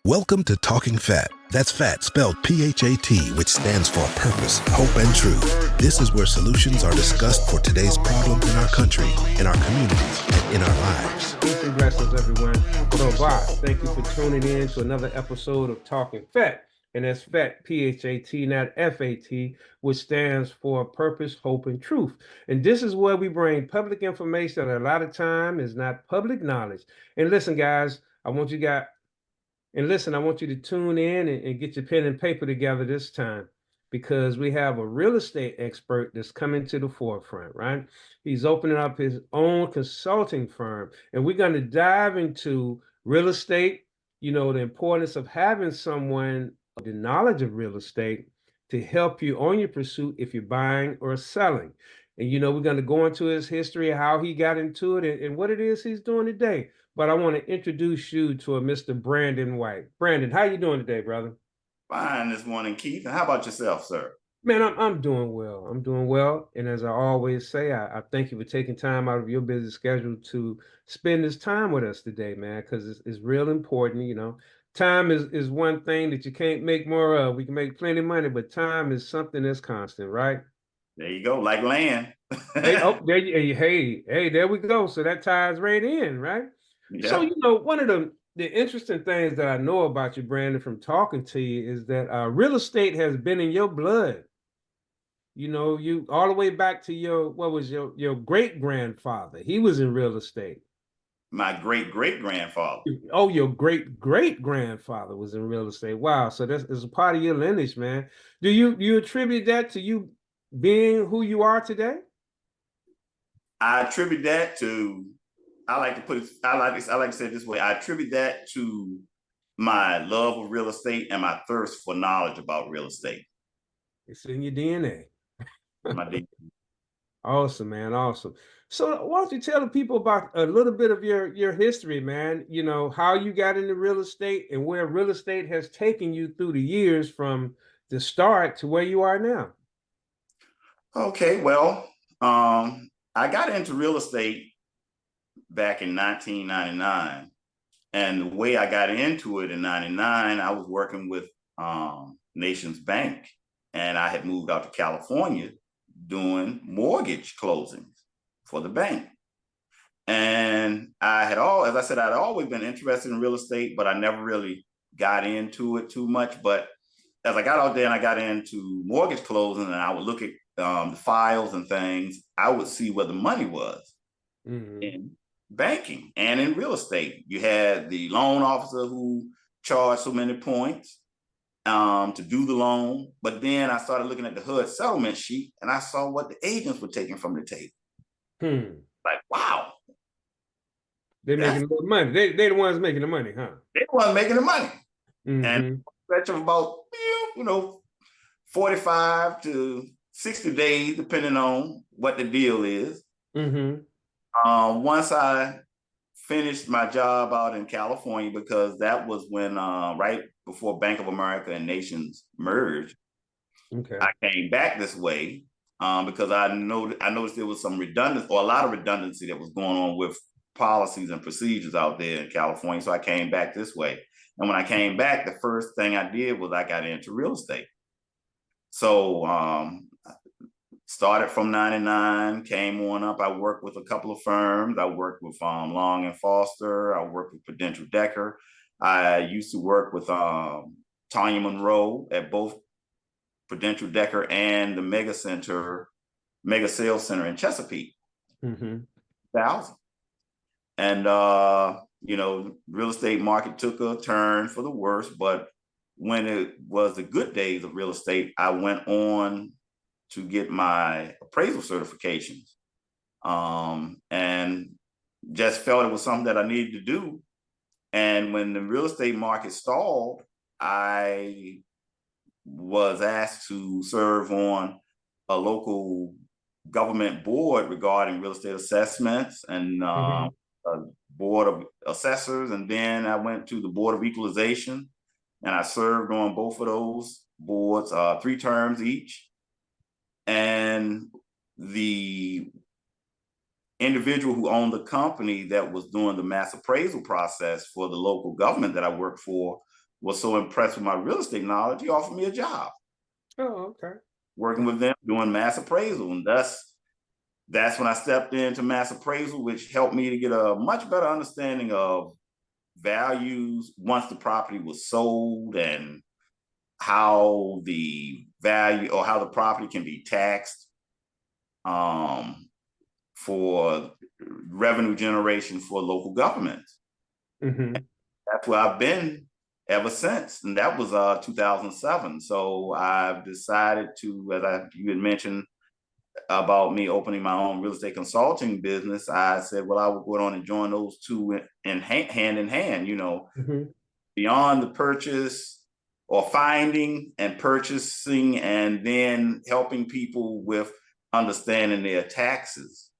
Welcome to Talking PHAT. That's PHAT spelled P-H-A-T, which stands for purpose, hope, and truth. This is where solutions are discussed for today's problems in our country, in our communities, and in our lives. Peace and blessings, everyone. Worldwide. Thank you for tuning in to another episode of Talking PHAT. And that's PHAT, P-H-A-T, not F-A-T, which stands for purpose, hope, and truth. And this is where we bring public information that a lot of time is not public knowledge. And listen, guys, I want you to tune in and get your pen and paper together this time, because we have a real estate expert that's coming to the forefront, right? He's opening up his own consulting firm, and we're going to dive into real estate, the importance of having someone with the knowledge of real estate to help you on your pursuit if you're buying or selling. And, we're going to go into his history, how he got into it, and what it is he's doing today. But I want to introduce you to a Mr. Brandon White. Brandon, how you doing today, brother? Fine this morning, Keith. And how about yourself, sir? Man, I'm doing well. I'm doing well. And as I always say, I thank you for taking time out of your busy schedule to spend this time with us today, man, because it's real important. Time is one thing that you can't make more of. We can make plenty of money, but time is something that's constant, right? There you go, like land. Hey, there we go. So that ties right in, right? Yeah. So, one of the interesting things that I know about you, Brandon, from talking to you is that real estate has been in your blood. You all the way back to your great grandfather. He was in real estate. My great grandfather. Oh, your great grandfather was in real estate. Wow. So that's a part of your lineage, man. Do you attribute that to you being who you are today? I attribute that to, I like to say it this way. I attribute that to my love of real estate and my thirst for knowledge about real estate. It's in your DNA. My DNA. Awesome, man. Awesome. So why don't you tell the people about a little bit of your history, man? How you got into real estate and where real estate has taken you through the years from the start to where you are now. Okay, well, I got into real estate back in 1999. And the way I got into it in 99, I was working with Nations Bank, and I had moved out to California doing mortgage closings for the bank. And as I said, I'd always been interested in real estate, but I never really got into it too much. But as I got out there and I got into mortgage closing, and I would look at the files and things, I would see where the money was in banking and in real estate. You had the loan officer who charged so many points to do the loan. But then I started looking at the HUD settlement sheet, and I saw what the agents were taking from the table. Like, wow. They're making a little money. They the ones making the money, huh? They the ones making the money. And stretch of about, 45 to 60 days, depending on what the deal is. Once I finished my job out in California, because that was when right before Bank of America and Nations merged. I came back this way because I noticed there was some redundancy, or a lot of redundancy, that was going on with policies and procedures out there in California. So I came back this way. And when I came back, the first thing I did was I got into real estate. So started from 99, came on up. I worked with a couple of firms. I worked with Long and Foster. I worked with Prudential Decker. I used to work with Tanya Monroe at both Prudential Decker and the Mega Sales Center in Chesapeake. 1000. And real estate market took a turn for the worse. But when it was the good days of real estate, I went on to get my appraisal certifications, and just felt it was something that I needed to do. And when the real estate market stalled, I was asked to serve on a local government board regarding real estate assessments and a board of assessors. And then I went to the Board of Equalization, and I served on both of those boards, 3 terms each. And the individual who owned the company that was doing the mass appraisal process for the local government that I worked for was so impressed with my real estate knowledge, he offered me a job. Oh, okay. Working with them, doing mass appraisal. And that's when I stepped into mass appraisal, which helped me to get a much better understanding of values once the property was sold, and how the value or how the property can be taxed for revenue generation for local governments. Mm-hmm. That's where I've been ever since, and that was 2007. So I've decided to, as you had mentioned about me opening my own real estate consulting business, I said, well, I would go on and join those two hand in hand, Mm-hmm. beyond the purchase or finding and purchasing, and then helping people with understanding their taxes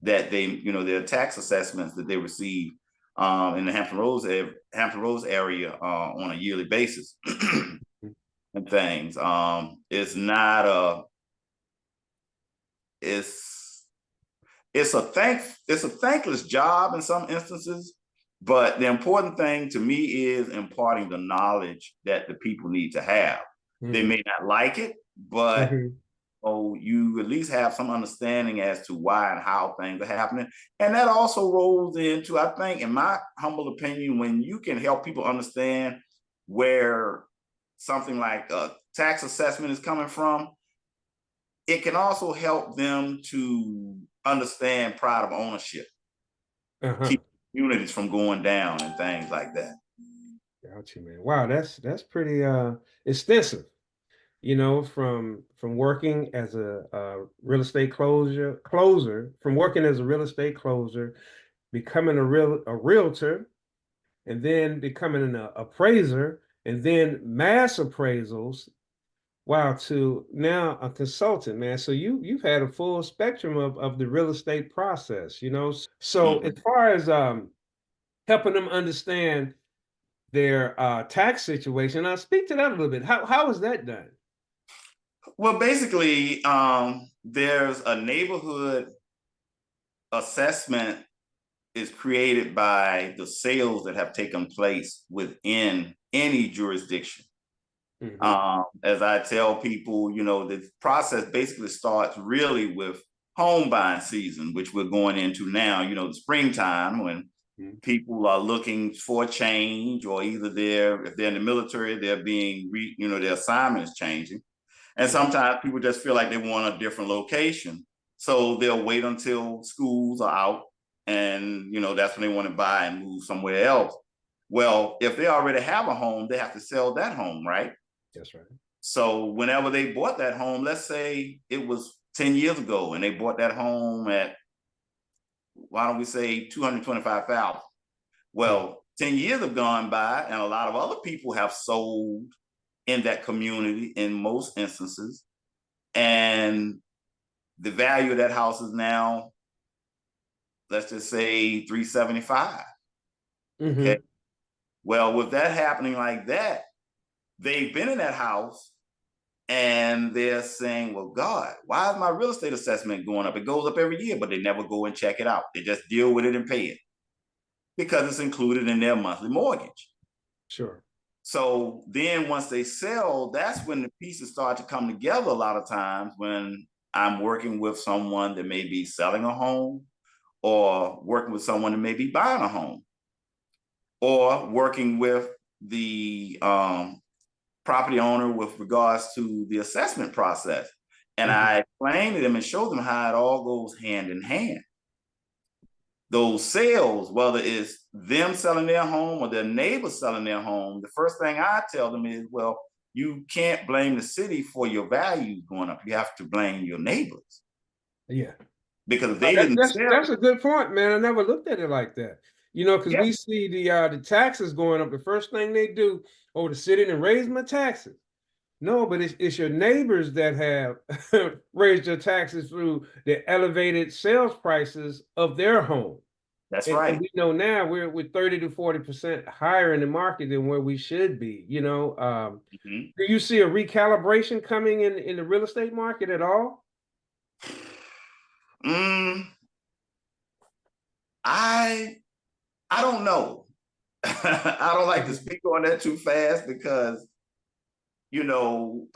that their tax assessments that they receive in the Hampton Roads area on a yearly basis and things. It's not it's a thankless job in some instances, but the important thing to me is imparting the knowledge that the people need to have. Mm-hmm. They may not like it, but you at least have some understanding as to why and how things are happening. And that also rolls into, I think, in my humble opinion, when you can help people understand where something like a tax assessment is coming from, it can also help them to understand pride of ownership, keep communities from going down and things like that. Gotcha, man. Wow, that's pretty extensive. From working as a real estate closer, from working as a real estate closer, becoming a realtor, and then becoming an appraiser, and then mass appraisals. Wow, to now a consultant, man. So you've had a full spectrum of the real estate process, So as far as helping them understand their tax situation, I'll speak to that a little bit. How is that done? Well, basically, there's a neighborhood assessment is created by the sales that have taken place within any jurisdiction. Mm-hmm. As I tell people, the process basically starts really with home buying season, which we're going into now, the springtime, when people are looking for a change, or either if they're in the military, they're being, their assignment is changing. And sometimes people just feel like they want a different location. So they'll wait until schools are out, and, that's when they want to buy and move somewhere else. Well, if they already have a home, they have to sell that home, right? That's right. So whenever they bought that home, let's say it was 10 years ago, and they bought that home at, why don't we say, $225,000. Well, 10 years have gone by, and a lot of other people have sold in that community in most instances. And the value of that house is now, let's just say, $375,000. Mm-hmm. Okay. Well, with that happening like that, they've been in that house and they're saying, well, God, why is my real estate assessment going up? It goes up every year, but they never go and check it out. They just deal with it and pay it because it's included in their monthly mortgage. Sure. So then once they sell, that's when the pieces start to come together a lot of times, when I'm working with someone that may be selling a home, or working with someone that may be buying a home, or working with the property owner with regards to the assessment process. And I explain to them and show them how it all goes hand in hand. Those sales, whether it's them selling their home or their neighbors selling their home, the first thing I tell them is, well, you can't blame the city for your values going up. You have to blame your neighbors. Yeah. Because if they didn't sell. That's a good point, man. I never looked at it like that. Because we see the taxes going up. The first thing they do, the city didn't raise my taxes. No, but it's your neighbors that have raised your taxes through the elevated sales prices of their home. That's right. And we know now we're 30 to 40% higher in the market than where we should be. Do you see a recalibration coming in the real estate market at all? I don't know. I don't like to speak on that too fast because, you know,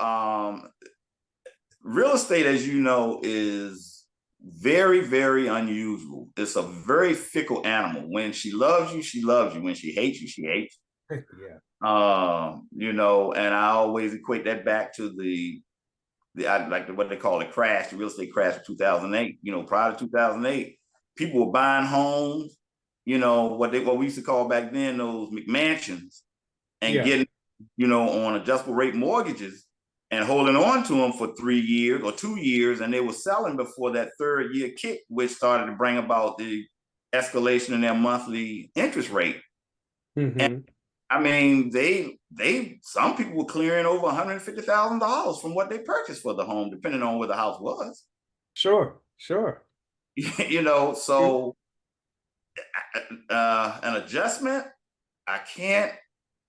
real estate, as you know, is very, very unusual. It's a very fickle animal. When she loves you, she loves you. When she hates you, she hates you. Yeah. You know, and I always equate that back to I like what they call it crash, the real estate crash of 2008. You know, prior to 2008, people were buying homes, you know, what we used to call back then those McMansions, and getting, you know, on adjustable rate mortgages and holding on to them for 3 years or 2 years, and they were selling before that third year kick, which started to bring about the escalation in their monthly interest rate. And I mean, some people were clearing over $150,000 from what they purchased for the home, depending on where the house was. Sure. You know, so an adjustment, I can't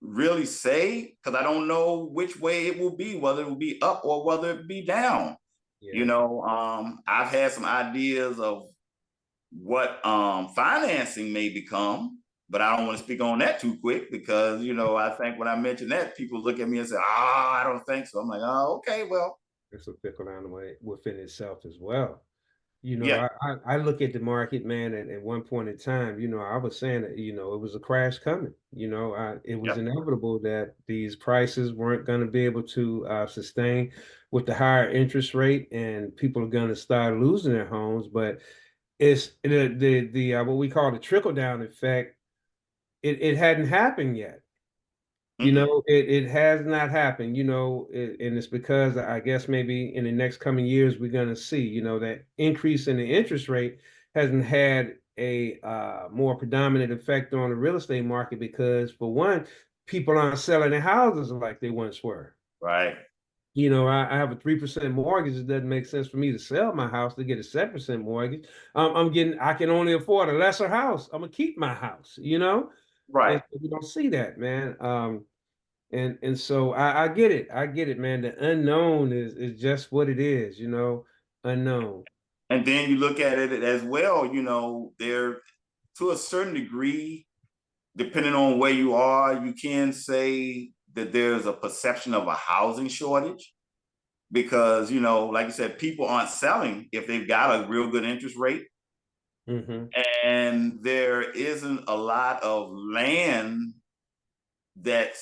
really say because I don't know which way it will be, whether it will be up or whether it be down. Yeah. You know, I've had some ideas of what financing may become, but I don't want to speak on that too quick because, you know, I think when I mention that, people look at me and say, I don't think so. I'm like, oh, okay, well. It's a fickle animal within itself as well. You know, yeah. I look at the market, man, at one point in time, you know, I was saying that, you know, it was a crash coming. You know, it was inevitable that these prices weren't going to be able to sustain with the higher interest rate, and people are going to start losing their homes. But it's the what we call the trickle down effect. It hadn't happened yet. You know, it has not happened, you know, and it's because I guess maybe in the next coming years, we're going to see, you know, that increase in the interest rate hasn't had a more predominant effect on the real estate market because, for one, people aren't selling their houses like they once were. Right. You know, I have a 3% mortgage. It doesn't make sense for me to sell my house to get a 7% mortgage. I can only afford a lesser house. I'm gonna keep my house, you know? Right. And we don't see that, man. And so I get it. I get it, man. The unknown is just what it is, you know, unknown. And then you look at it as well, you know, there to a certain degree, depending on where you are, you can say that there's a perception of a housing shortage because, you know, like you said, people aren't selling if they've got a real good interest rate. And there isn't a lot of land that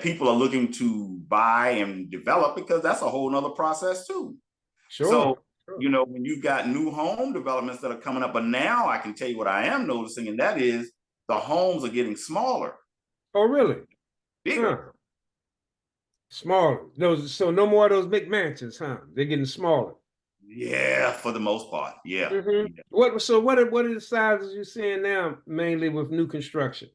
people are looking to buy and develop because that's a whole nother process too. Sure. So, you know, when you've got new home developments that are coming up, but now I can tell you what I am noticing, and that is the homes are getting smaller. Oh, really? Bigger. Smaller. So no more of those big mansions, huh? They're getting smaller. Yeah, for the most part. Yeah. Yeah. What are the sizes you're seeing now, mainly with new construction?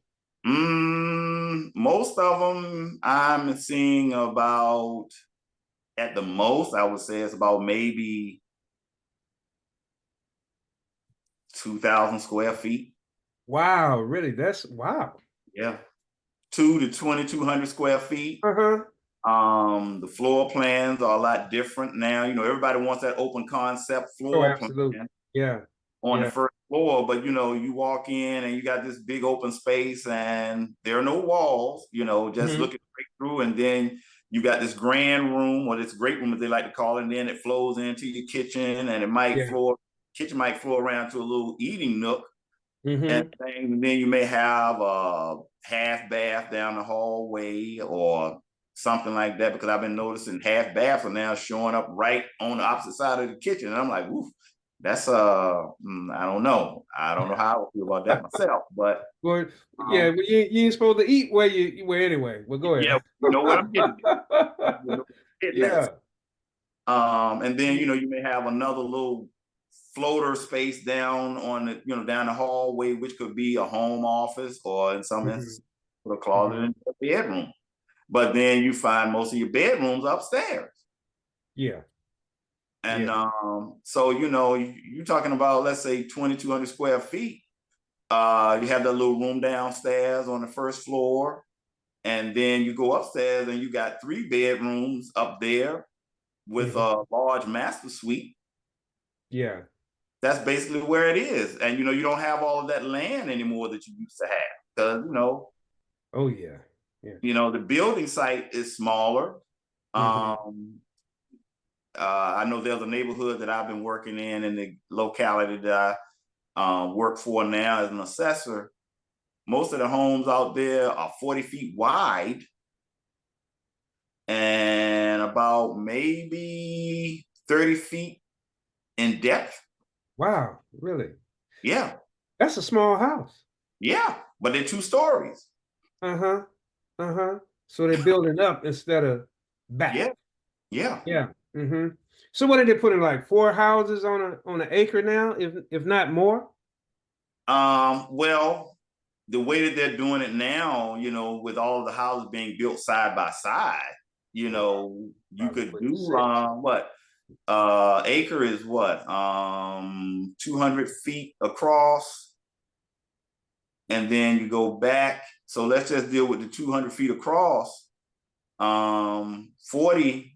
Most of them I'm seeing about, at the most, I would say it's about maybe 2,000 square feet. Wow, really? That's wow. Yeah. 2 to 2,200 square feet. The floor plans are a lot different now. You know, everybody wants that open concept floor plan. Yeah. On the first floor, but you know, you walk in and you got this big open space and there are no walls, you know, just looking straight through, and then you got this grand room, or this great room as they like to call it, and then it flows into your kitchen, and it might kitchen might flow around to a little eating nook. And then you may have a half bath down the hallway or something like that, because I've been noticing half baths are now showing up right on the opposite side of the kitchen. And I'm like, oof, that's I don't know. I don't know how I feel about that myself, but well, yeah, well, you ain't supposed to eat where anyway. Well, go ahead. Yeah, you know what I'm getting. And then, you know, you may have another little floater space down on the, you know, down the hallway, which could be a home office, or in some instances, put a closet in the bedroom. But then you find most of your bedrooms upstairs. Yeah. And so, you know, you're talking about, let's say 2,200 square feet. You have that little room downstairs on the first floor. And then you go upstairs and you got 3 bedrooms up there with a large master suite. Yeah. That's basically where it is. And, you know, you don't have all of that land anymore that you used to have. because Oh yeah. the building site is smaller. I know there's a neighborhood that I've been working in the locality that I work for now as an assessor. Most of the homes out there are 40 feet wide and about maybe 30 feet in depth. Wow, really? Yeah. That's a small house. Yeah, but they're 2 stories. Uh-huh. Uh-huh. So they're building up instead of back. Yeah. Yeah. Mm-hmm. So what are they putting, like 4 houses on an acre now, if not more? Well, the way that they're doing it now, with all the houses being built side by side, you Probably could putting do 6. what? Acre is what? 200 feet across. And then you go back. So let's just deal with the 200 feet across. 40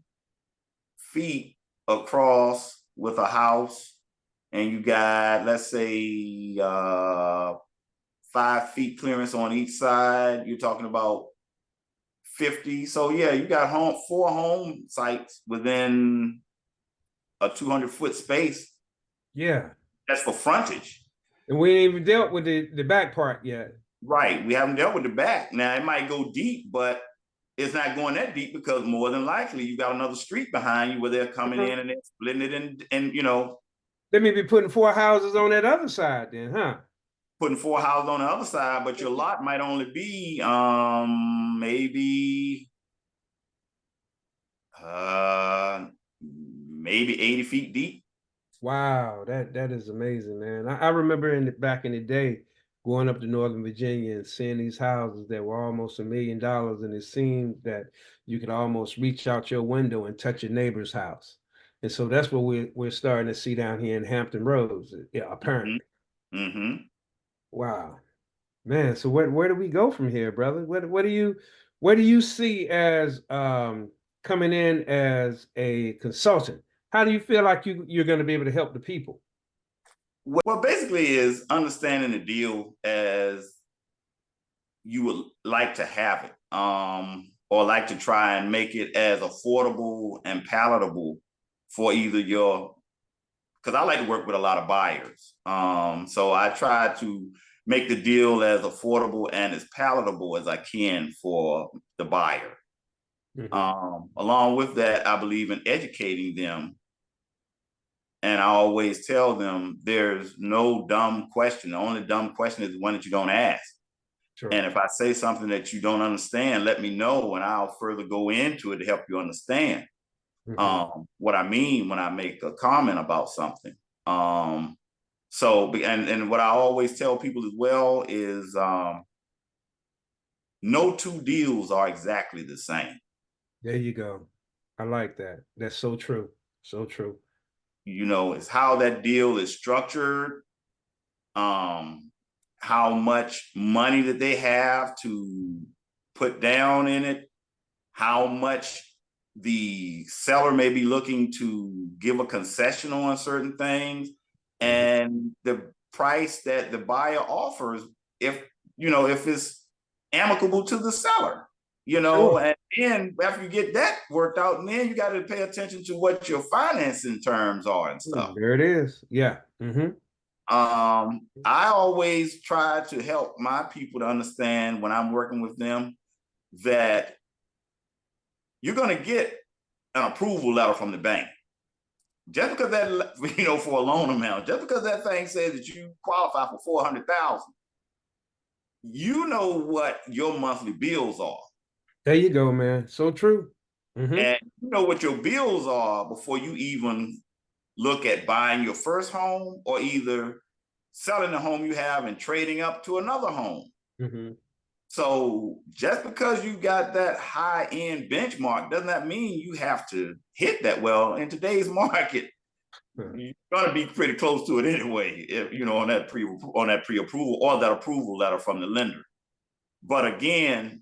feet across with a house, and you got, let's say, 5 feet clearance on each side. You're talking about 50. So yeah, you got 4 home sites within a 200-foot space. Yeah. That's for frontage. And we ain't even dealt with the back part yet. Right. We haven't dealt with the back. Now it might go deep, but it's not going that deep because more than likely you got another street behind you where they're coming in and they're splitting it in, and They may be putting 4 houses on that other side then, huh? putting 4 houses on the other side, but your lot might only be maybe 80 feet deep. Wow, that is amazing, man. I remember back in the day going up to Northern Virginia and seeing these houses that were almost $1 million, and it seemed that you could almost reach out your window and touch your neighbor's house. And so that's what we're starting to see down here in Hampton Roads, apparently. Mm-hmm. Wow. Man, so where do we go from here, brother? What do you see as coming in as a consultant? How do you feel like you're going to be able to help the people? Well, basically is understanding the deal as you would like to have it, or like to try and make it as affordable and palatable for either because I like to work with a lot of buyers. So I try to make the deal as affordable and as palatable as I can for the buyer. Along with that, I believe in educating them. And I always tell them there's no dumb question. The only dumb question is the one that you don't ask. Sure. And if I say something that you don't understand, let me know and I'll further go into it to help you understand what I mean when I make a comment about something. So, and what I always tell people as well is no 2 deals are exactly the same. There you go. I like that. That's so true. So true. It's how that deal is structured, how much money that they have to put down in it, how much the seller may be looking to give a concession on certain things, and the price that the buyer offers, if it's amicable to the seller, sure. And then after you get that worked out, and then you got to pay attention to what your financing terms are and stuff. There it is. Yeah. I always try to help my people to understand when I'm working with them that you're going to get an approval letter from the bank. Just because that, for a loan amount, just because that thing says that you qualify for $400,000, you know what your monthly bills are. There you go, man. So true. And you know what your bills are before you even look at buying your first home or either selling the home you have and trading up to another home. So just because you got that high-end benchmark doesn't that mean you have to hit that. Well, in today's market, you're going to be pretty close to it anyway, if on that pre-approval or that approval letter from the lender. But again,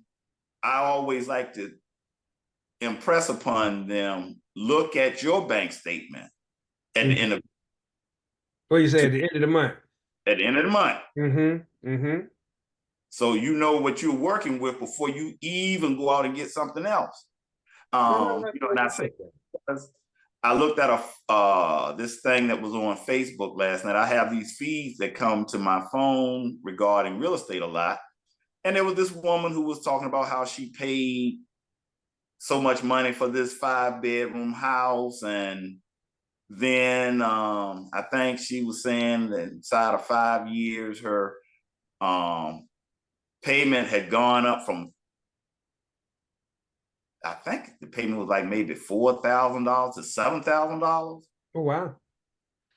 I always like to impress upon them, look at your bank statement at the end of what you say at the end of the month. At the end of the month. So you know what you're working with before you even go out and get something else. And I say, because I looked at this thing that was on Facebook last night. I have these feeds that come to my phone regarding real estate a lot. And there was this woman who was talking about how she paid so much money for this 5-bedroom house. And then I think she was saying that inside of 5 years, her payment had gone up from, I think the payment was like maybe $4,000 to $7,000. Oh, wow.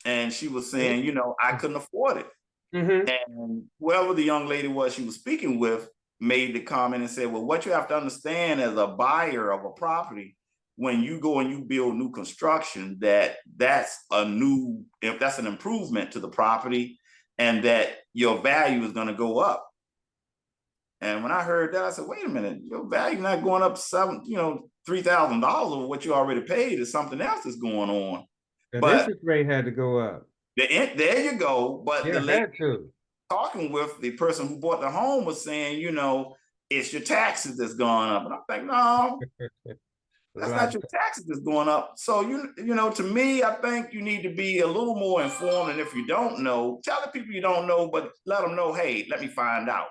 And she was saying, I couldn't afford it. Mm-hmm. And whoever the young lady was she was speaking with made the comment and said, well, what you have to understand as a buyer of a property, when you go and you build new construction, that's an improvement to the property and that your value is going to go up. And when I heard that, I said, wait a minute, your value not going up $3,000 over what you already paid. Is something else that's going on. The interest rate had to go up. There you go. But yeah, the lady had to. talking with the person who bought the home was saying, it's your taxes that's gone up. And I'm like, no, that's not your taxes that's going up. So, to me, I think you need to be a little more informed. And if you don't know, tell the people you don't know, but let them know, hey, let me find out.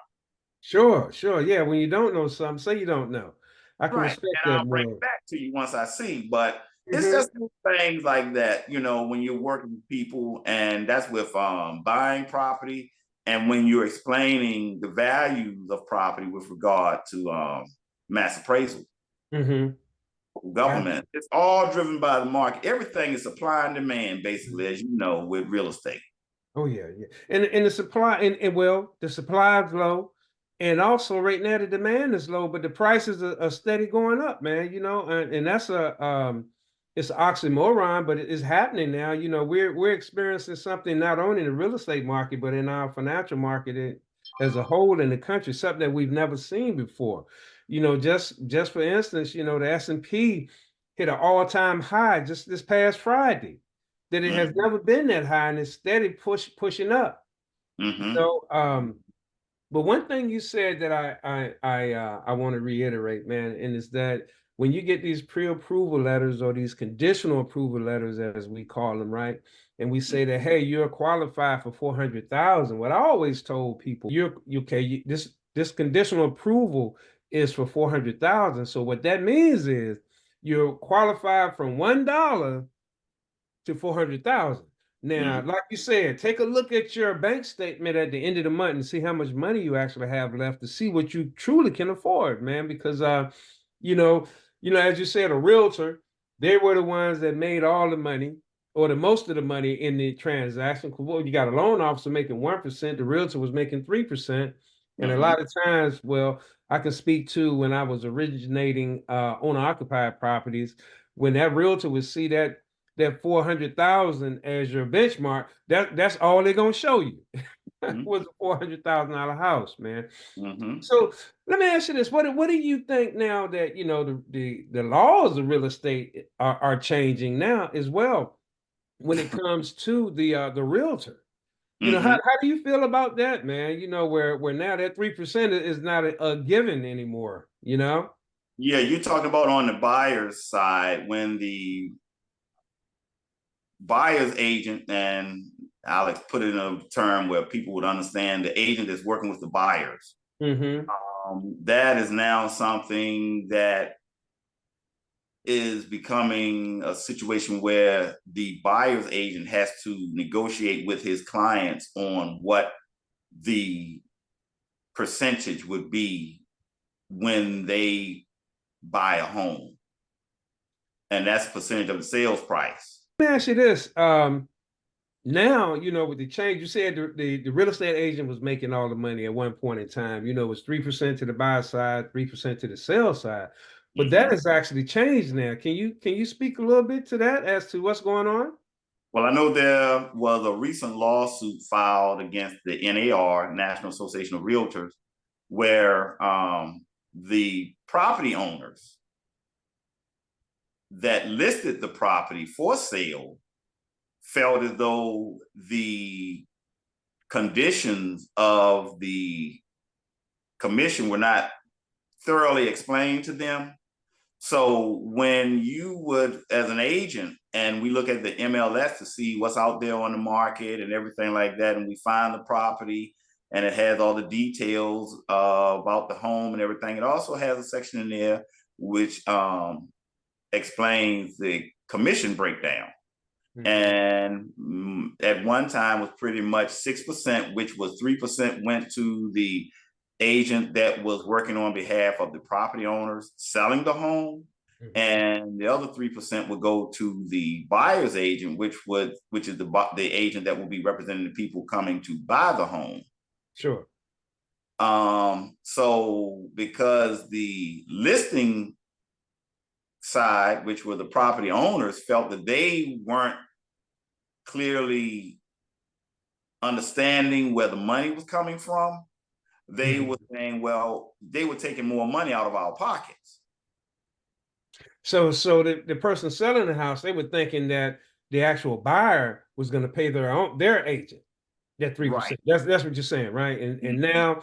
Sure. Yeah, when you don't know something, say you don't know. I can respect and that. I'll bring it back to you once I see. But it's just things like that, when you're working with people, and that's with buying property, and when you're explaining the values of property with regard to mass appraisal, government. It's all driven by the market. Everything is supply and demand, basically, as you know, with real estate. Oh yeah. And the supply, and the supply is low. And also right now the demand is low, but the prices are steady going up, man. And that's it's an oxymoron, but it's happening now. We're experiencing something not only in the real estate market, but in our financial market as a whole in the country, something that we've never seen before. Just for instance, the S&P hit an all-time high just this past Friday. That it has never been that high, and it's steady pushing up. But one thing you said that I want to reiterate, man, and is that when you get these pre-approval letters or these conditional approval letters, as we call them, right? And we say that, hey, you're qualified for 400,000. What I always told people, this conditional approval is for 400,000. So what that means is you're qualified from $1 to 400,000. Now, like you said, take a look at your bank statement at the end of the month and see how much money you actually have left to see what you truly can afford, man. Because as you said, a realtor, they were the ones that made all the money or the most of the money in the transaction. Well, you got a loan officer making 1%, the realtor was making 3%. And a lot of times, I can speak to when I was originating owner-occupied properties, when that realtor would see that 400,000 as your benchmark, that's all they're gonna show you. Was a $400,000 house, man. So let me ask you this: what do you think now that the laws of real estate are changing now as well when it comes to the realtor? How do you feel about that, man? Where now that 3% is not a given anymore. Yeah, you're talking about on the buyer's side when the buyer's agent, and Alex put it in a term where people would understand, the agent is working with the buyers. That is now something that is becoming a situation where the buyer's agent has to negotiate with his clients on what the percentage would be when they buy a home. And that's a percentage of the sales price. Let me ask you this. Now, with the change, you said the real estate agent was making all the money at one point in time. It was 3% to the buy side, 3% to the sell side. But that has actually changed now. Can you speak a little bit to that as to what's going on? Well, I know there was a recent lawsuit filed against the NAR, National Association of Realtors, where the property owners that listed the property for sale felt as though the conditions of the commission were not thoroughly explained to them. So when you would, as an agent, and we look at the MLS to see what's out there on the market and everything like that, and we find the property and it has all the details about the home and everything. It also has a section in there which explains the commission breakdown. Mm-hmm. And at one time was pretty much 6%, which was 3% went to the agent that was working on behalf of the property owners selling the home. Mm-hmm. And the other 3% would go to the buyer's agent, which is the agent that will be representing the people coming to buy the home. Sure. So because the listing side, which were the property owners, felt that they weren't clearly understanding where the money was coming from, they were saying, well, they were taking more money out of our pockets. So the person selling the house, they were thinking that the actual buyer was going to pay their agent that 3%. Right. That's what you're saying, right? And now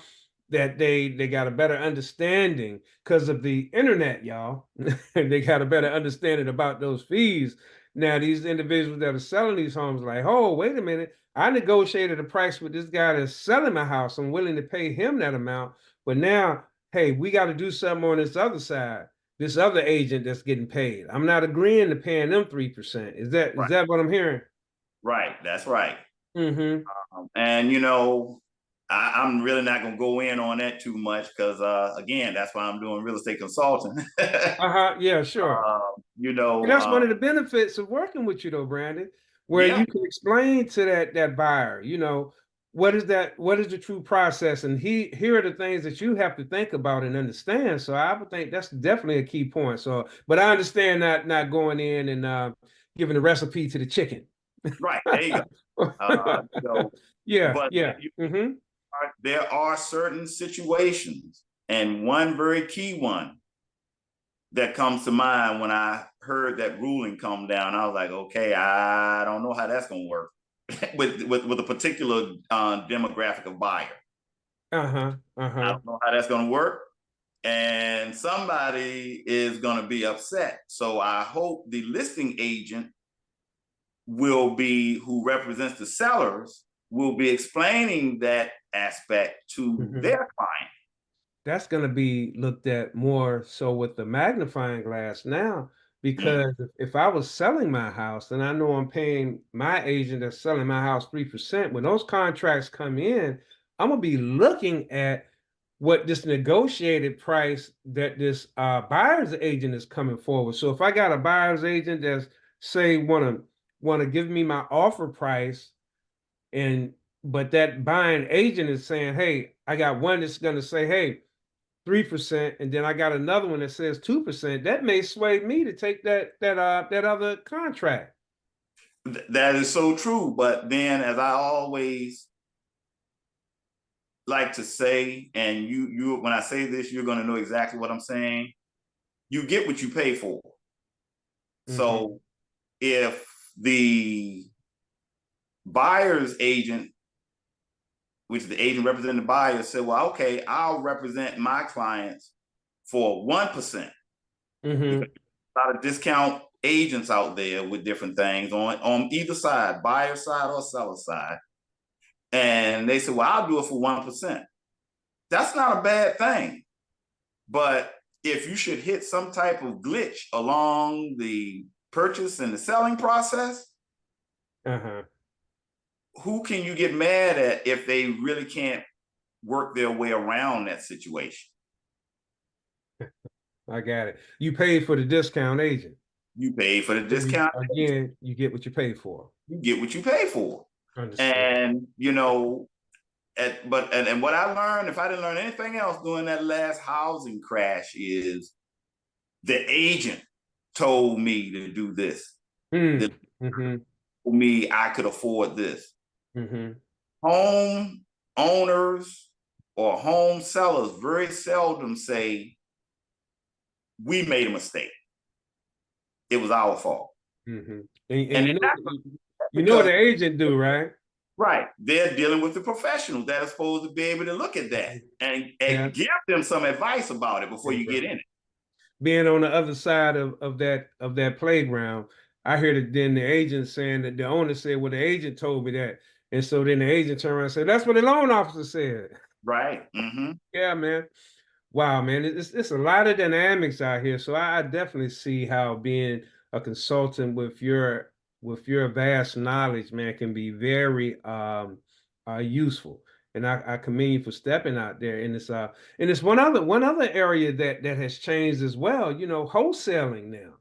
that they got a better understanding because of the internet, y'all, they got a better understanding about those fees. Now these individuals that are selling these homes, like, oh, wait a minute, I negotiated a price with this guy that's selling my house. I'm willing to pay him that amount, but now, hey, we got to do something on this other side. This other agent that's getting paid, I'm not agreeing to paying them 3%. Is that what I'm hearing? Right, that's right. Mm-hmm. And I'm really not going to go in on that too much because, again, that's why I'm doing real estate consulting. Yeah, sure. And that's one of the benefits of working with you, though, Brandon, where you can explain to that buyer, what is the true process, and here are the things that you have to think about and understand. So I would think that's definitely a key point. So, but I understand not going in and giving the recipe to the chicken. Right, there you go. There are certain situations, and one very key one that comes to mind when I heard that ruling come down. I was like, okay, I don't know how that's going to work with a particular demographic of buyer. I don't know how that's going to work, and somebody is going to be upset. So I hope the listing agent who represents the sellers will be explaining that aspect to their client. That's going to be looked at more so with the magnifying glass now, because if I was selling my house and I know I'm paying my agent that's selling my house 3%, when those contracts come in, I'm going to be looking at what this negotiated price that this buyer's agent is coming forward. So if I got a buyer's agent that's say want to give me my offer price, but that buying agent is saying, hey, I got one that's going to say, hey, 3%, and then I got another one that says 2%, that may sway me to take that other contract. That is so true. But then, as I always like to say, and you when I say this, you're going to know exactly what I'm saying. You get what you pay for. So if the buyer's agent, which is the agent representing the buyer, said, well, okay, I'll represent my clients for 1%. A lot of discount agents out there with different things on either side, buyer side or seller side. And they said, well, I'll do it for 1%. That's not a bad thing. But if you should hit some type of glitch along the purchase and the selling process, who can you get mad at if they really can't work their way around that situation? I got it. You paid for the discount agent. You paid for the discount agent. You get what you pay for. You get what you pay for. Understand. And and what I learned, if I didn't learn anything else during that last housing crash, is the agent told me to do this. Told me I could afford this. Home owners or home sellers very seldom say, we made a mistake. It was our fault. And you know what the agent do, right? Right. They're dealing with the professionals that are supposed to be able to look at that and give them some advice about it before you get in it. Being on the other side of that playground, I hear that then the agent saying that the owner said, well, the agent told me that. And so then the agent turned around and said, that's what the loan officer said. Right. Mm-hmm. Yeah, man. Wow, man. It's a lot of dynamics out here. So I definitely see how being a consultant with your vast knowledge, man, can be very useful. And I commend you for stepping out there. And it's one other area that has changed as well, wholesaling now.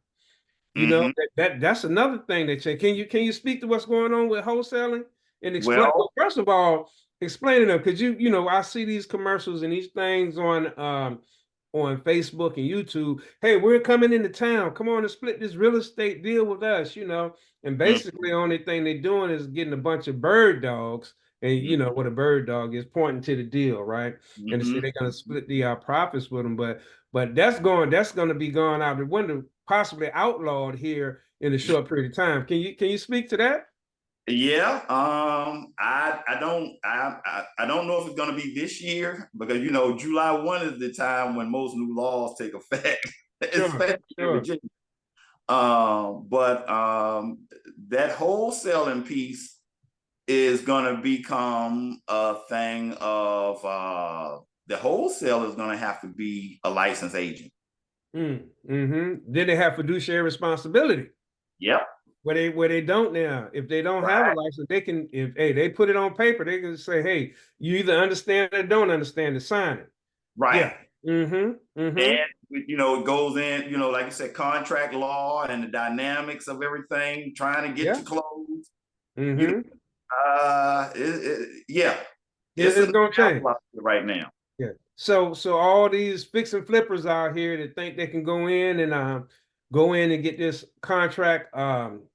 Mm-hmm. That's another thing that changed. Can you speak to what's going on with wholesaling and explain? Well, Well, first of all, explain it up because I see these commercials and these things on Facebook and YouTube. Hey, we're coming into town. Come on and split this real estate deal with us. And basically, only thing they're doing is getting a bunch of bird dogs. And you know what a bird dog is, pointing to the deal, right? And they say they're going to split the profits with them, but that's going to be gone out the window, possibly outlawed here in a short period of time. Can you speak to that? yeah. I don't know if it's gonna be this year because July 1 is the time when most new laws take effect, Sure, especially in sure. Virginia. But that wholesaling piece is gonna become a thing of the wholesaler is gonna have to be a licensed agent. Then they have fiduciary responsibility. Yep. Where they don't now. If they don't have a Right. license, they can, if hey, they put it on paper, they can say, hey, you either understand or don't understand it, sign it. Right. Yeah. Mm-hmm. And it goes in, like you said, contract law and the dynamics of everything, trying to get Yeah. you closed. Mm-hmm. Yeah, it's It's a gonna change. right now. Yeah. So all these fix and flippers out here that think they can go in and get this contract,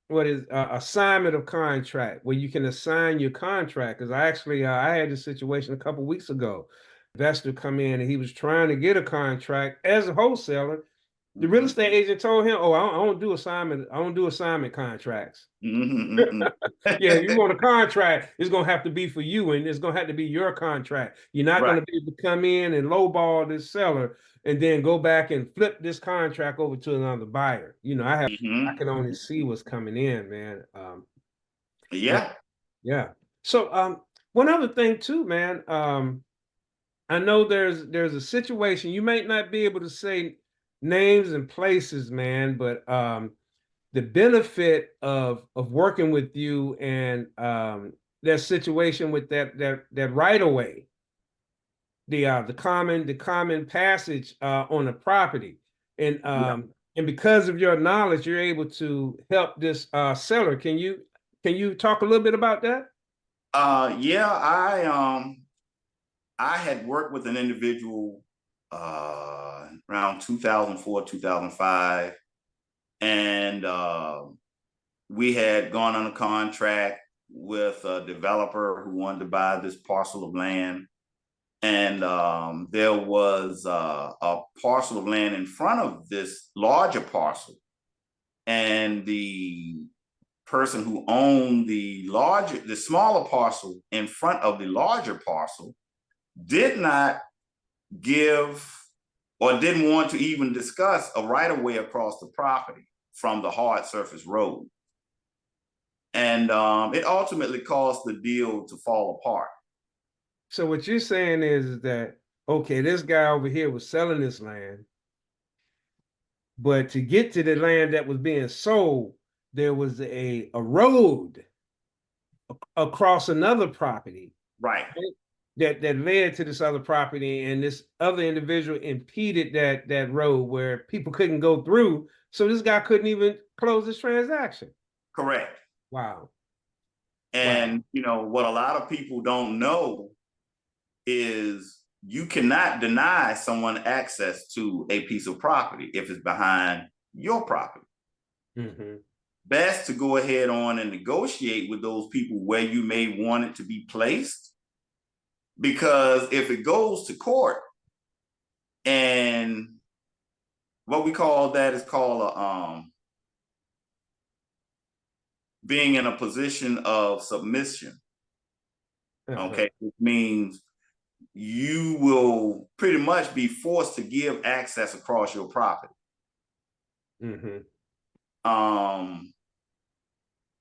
what is assignment of contract, where you can assign your contract. Because I had this situation a couple weeks ago. Investor come in and he was trying to get a contract as a wholesaler. The real estate agent told him, "Oh, I don't do assignment. I don't do assignment contracts." Yeah, if you want a contract, it's gonna have to be for you, and it's gonna have to be your contract. You're not Right. gonna be able to come in and lowball this seller and then go back and flip this contract over to another buyer. I can only see what's coming in, man. Yeah, Yeah. yeah. So one other thing too, man. I know there's a situation you might not be able to say names and places, man, but the benefit of working with you and that situation with that right of way, the common passage on the property, and Yeah. because of your knowledge, you're able to help this seller. Can you talk a little bit about that? Yeah, I had worked with an individual around 2004, 2005, and we had gone on a contract with a developer who wanted to buy this parcel of land. And there was a parcel of land in front of this larger parcel. And the person who owned the smaller parcel in front of the larger parcel did not give or didn't want to even discuss a right of way across the property from the hard surface road. And it ultimately caused the deal to fall apart. So what you're saying is that, okay, this guy over here was selling this land, but to get to the land that was being sold, there was a road across another property, Right. right, that led to this other property, and this other individual impeded that road where people couldn't go through. So this guy couldn't even close this transaction. Correct. Wow. And what a lot of people don't know is you cannot deny someone access to a piece of property if it's behind your property. Mm-hmm. Best to go ahead on and negotiate with those people where you may want it to be placed, because if it goes to court, and what we call that is called a being in a position of submission. Okay, which means you will pretty much be forced to give access across your property.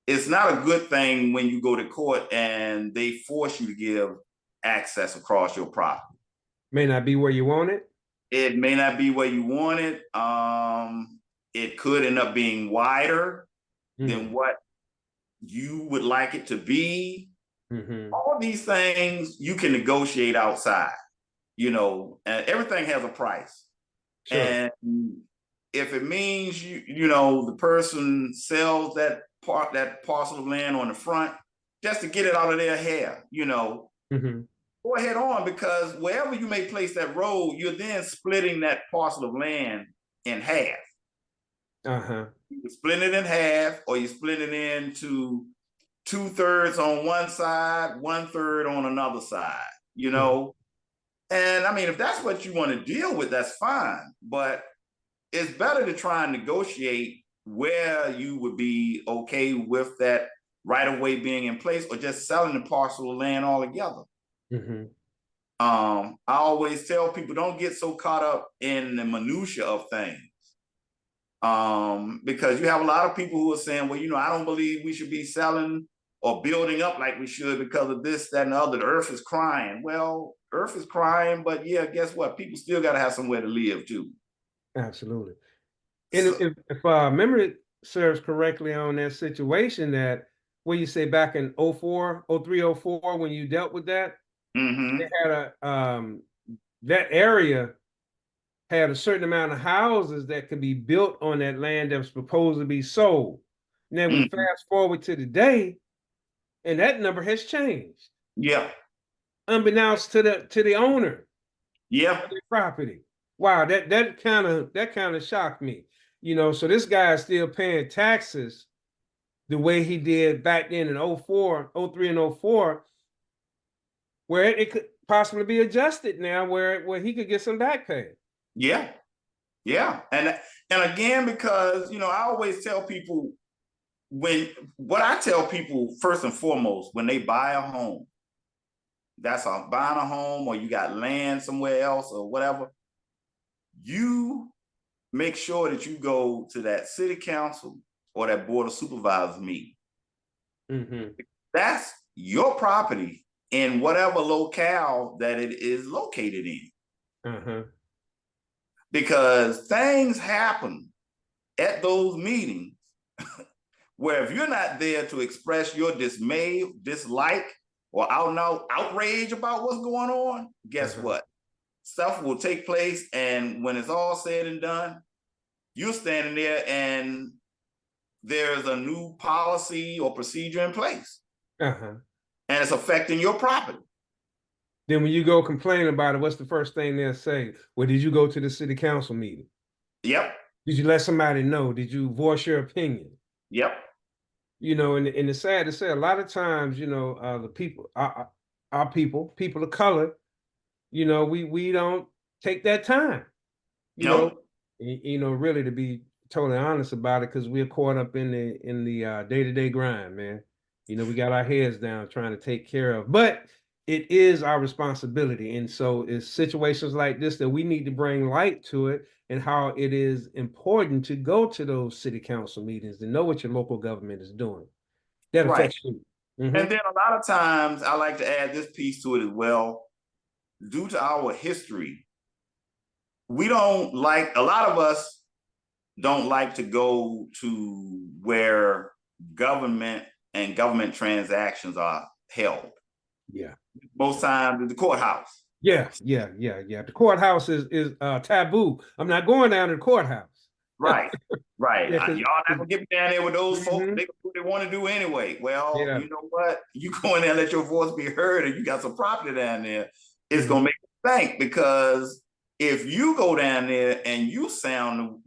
It's not a good thing when you go to court and they force you to give access across your property. May not be where you want it. It may not be where you want it. It could end up being wider than what you would like it to be. All these things you can negotiate outside, and everything has a price. Sure. And if it means the person sells that parcel of land on the front just to get it out of their hair, go ahead on, because wherever you may place that road, you're then splitting that parcel of land in half. You're splitting it in half, or you split it into 2/3 on one side, 1/3 on another side, And I mean, if that's what you want to deal with, that's fine. But it's better to try and negotiate where you would be okay with that right of way being in place, or just selling the parcel of land altogether. I always tell people, don't get so caught up in the minutia of things. Because you have a lot of people who are saying, well, I don't believe we should be selling or building up like we should because of this, that, and the other. The earth is crying. Well, earth is crying, but yeah, guess what? People still got to have somewhere to live too. Absolutely. And so, if memory serves correctly on that situation, that what you say back in 04, 03, 04, when you dealt with that, they had that area had a certain amount of houses that could be built on that land that was proposed to be sold. Now we fast forward to today, and that number has changed. Yeah. Unbeknownst to the owner. Yeah. Of the property. Wow, that kind of shocked me. So this guy is still paying taxes the way he did back then in 04, 03 and 04, where it could possibly be adjusted now, where he could get some back pay. Yeah. Yeah. And again, because, I always tell people, what I tell people first and foremost, when they buy a home, that's buying a home, or you got land somewhere else or whatever, you make sure that you go to that city council or that board of supervisors meeting. That's your property in whatever locale that it is located in. Because things happen at those meetings where if you're not there to express your dismay, dislike, or out and out outrage about what's going on, guess what? Stuff will take place, and when it's all said and done, you're standing there and there's a new policy or procedure in place. And it's affecting your property. Then when you go complain about it, what's the first thing they'll say? Well, did you go to the city council meeting? Yep. Did you let somebody know? Did you voice your opinion? Yep. And it's sad to say, a lot of times, the people, our people of color, we don't take that time, really, to be totally honest about it, because we're caught up in the day-to-day grind, man. We got our heads down trying to take care of, but it is our responsibility. And so it's situations like this that we need to bring light to it, and how it is important to go to those city council meetings to know what your local government is doing. That affects you. And then a lot of times I like to add this piece to it as well. Due to our history, a lot of us don't like to go to where government and government transactions are held. Yeah. Most times the courthouse. Yeah. The courthouse is taboo. I'm not going down to the courthouse. Right. Y'all not gonna get me down there with those folks. They do what they want to do anyway. Well, you know what? You go in there and let your voice be heard, and you got some property down there. It's gonna make you think, because if you go down there and you sound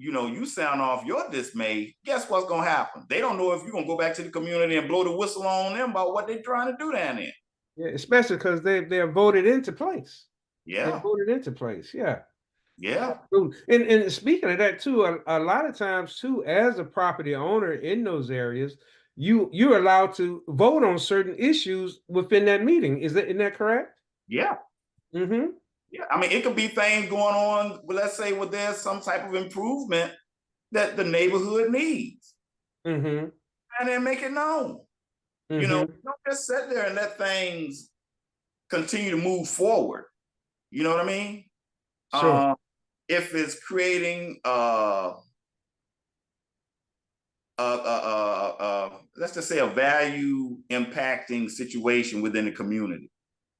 off your dismay, guess what's gonna happen? They don't know if you're gonna go back to the community and blow the whistle on them about what they're trying to do down there. Yeah, especially because they're voted into place. Yeah. They're voted into place. Yeah. Yeah. And speaking of that too, a lot of times too, as a property owner in those areas, you're allowed to vote on certain issues within that meeting. Isn't that correct? Yeah. Mm-hmm. Yeah. I mean, it could be things going on. Well, let's say there's some type of improvement that the neighborhood needs, Mm-hmm. and then make it known. Mm-hmm. Don't just sit there and let things continue to move forward. You know what I mean? Sure. If it's creating let's just say a value impacting situation within the community.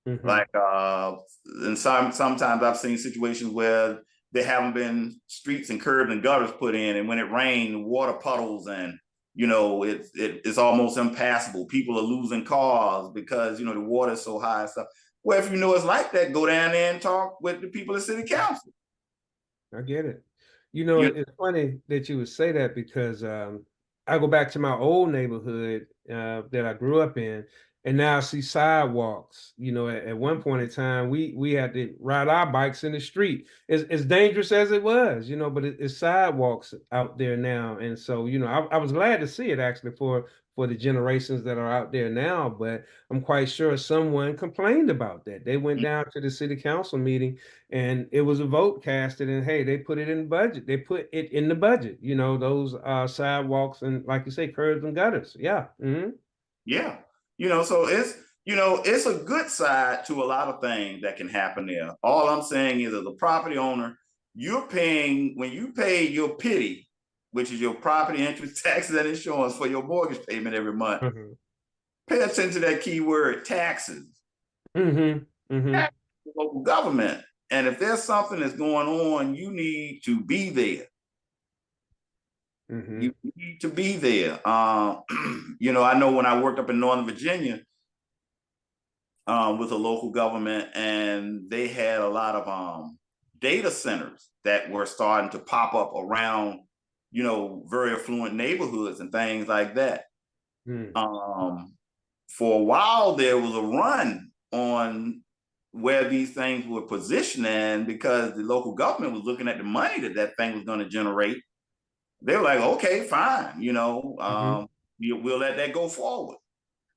Mm-hmm. Like and sometimes I've seen situations where there haven't been streets and curbs and gutters put in, and when it rained, water puddles, and it's almost impassable. People are losing cars because the water is so high and stuff. Well, if it's like that, go down there and talk with the people of city council. I get it. It's funny that you would say that because I go back to my old neighborhood that I grew up in, and now I see sidewalks. At one point in time, we had to ride our bikes in the street. As dangerous as it was, but it's sidewalks out there now, and so I was glad to see it actually for the generations that are out there now. But I'm quite sure someone complained about that. They went down to the city council meeting and it was a vote casted, and hey, they put it in the budget. They put it in the budget, those sidewalks and, like you say, curbs and gutters. Yeah. Mm-hmm. Yeah. So it's a good side to a lot of things that can happen there. All I'm saying is, as a property owner, you're paying, when you pay your PITI, which is your property interest, taxes, and insurance for your mortgage payment every month. Mm-hmm. Pay attention to that key word, taxes. Mm-hmm. Mm-hmm. Taxes to local government. And if there's something that's going on, you need to be there. Mm-hmm. You need to be there. I know when I worked up in Northern Virginia with a local government, and they had a lot of data centers that were starting to pop up around, very affluent neighborhoods and things like that. For a while, there was a run on where these things were positioned in, because the local government was looking at the money that thing was going to generate. They were like, okay, fine, we'll let that go forward.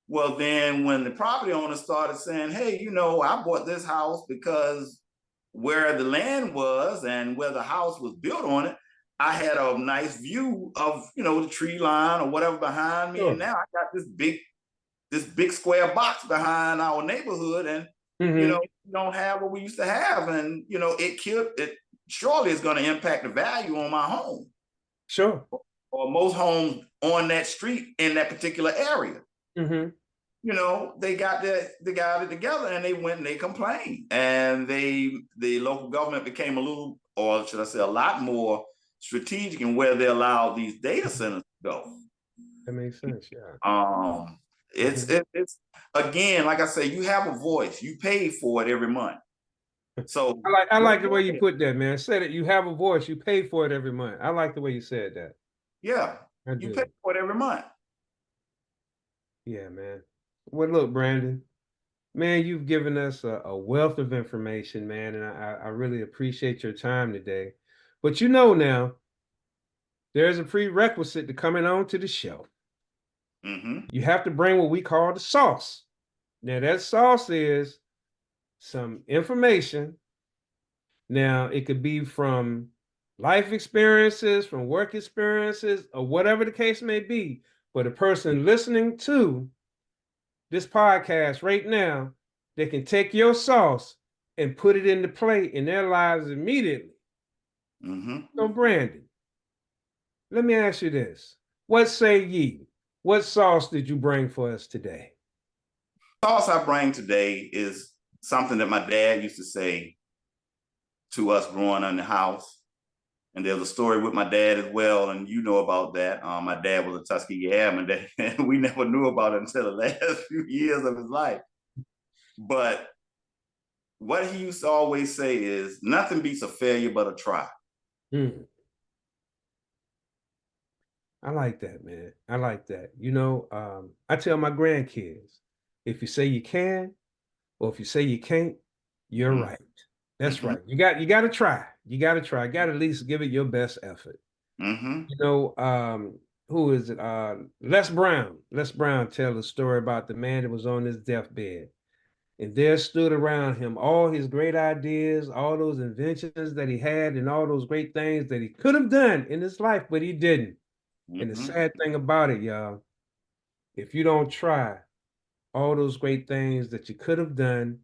Well, then when the property owner started saying, hey, I bought this house because where the land was and where the house was built on it, I had a nice view of, the tree line or whatever behind me. Sure. And now I got this big square box behind our neighborhood, and, we don't have what we used to have. And, it surely is going to impact the value on my home. Sure. Or most homes on that street in that particular area. Mm-hmm. They got it together, and they went and they complained, and the local government became a little, or should I say, a lot more strategic in where they allowed these data centers to go. That makes sense. Yeah. It's again, like I say, you have a voice. You pay for it every month. So I like the way you put that, man. Said it. You have a voice. You pay for it every month. I like the way you said that. Yeah, you pay for it every month. Yeah, man. Well, look, Brandon, man, you've given us a wealth of information, man, and I really appreciate your time today. But now, there's a prerequisite to coming on to the show. Mm-hmm. You have to bring what we call the sauce. Now, that sauce is some information. Now, it could be from life experiences, from work experiences, or whatever the case may be. But a person listening to this podcast right now, they can take your sauce and put it into play in their lives immediately. Mm-hmm. So, Brandon, let me ask you this. What say ye? What sauce did you bring for us today? The sauce I bring today is something that my dad used to say to us growing up in the house. And there's a story with my dad as well, and you know about that. My dad was a Tuskegee Airman, and we never knew about it until the last few years of his life. But what he used to always say is, nothing beats a failure but a try. I like that, man. I like that. I tell my grandkids, if you say you can, or if you say you can't, you're right. That's right. You got to try. You got to try. You got to at least give it your best effort. who is it? Les Brown. Les Brown tell a story about the man that was on his deathbed. And there stood around him all his great ideas, all those inventions that he had, and all those great things that he could have done in his life, but he didn't. And the sad thing about it, y'all, if you don't try all those great things that you could have done,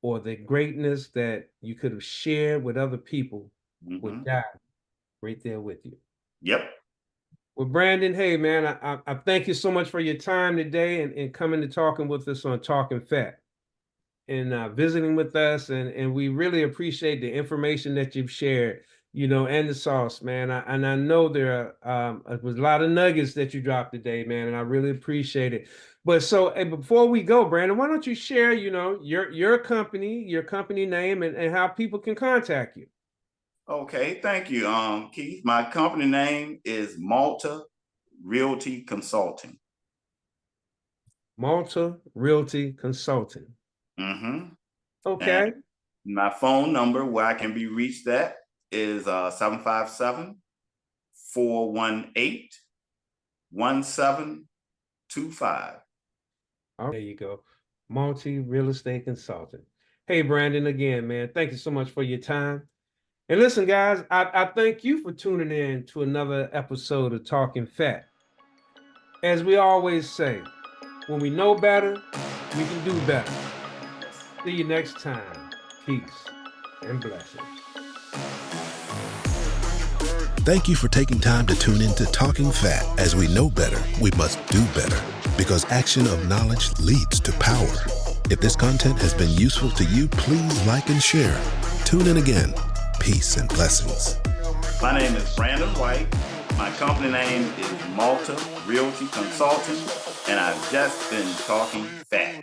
or the greatness that you could have shared with other people, would die right there with you. Yep. Well, Brandon, hey, man, I thank you so much for your time today and coming and talking with us on Talking PHAT and visiting with us. And we really appreciate the information that you've shared, and the sauce, man. And I know there was a lot of nuggets that you dropped today, man, and I really appreciate it. But so before we go, Brandon, why don't you share, your company name and how people can contact you? Okay, thank you, Keith. My company name is Malta Realty Consulting. Malta Realty Consulting. Okay. And my phone number where I can be reached at is 757-418-1725. There you go. Multi Real Estate Consultant. Hey, Brandon, again, man, thank you so much for your time. And listen, guys, I thank you for tuning in to another episode of Talking PHAT. As we always say, when we know better, we can do better. See you next time. Peace and blessings. Thank you for taking time to tune in to Talking PHAT. As we know better, we must do better, because action of knowledge leads to power. If this content has been useful to you, please like and share. Tune in again. Peace and blessings. My name is Brandon White. My company name is Malta Realty Consulting, and I've just been talking PHAT.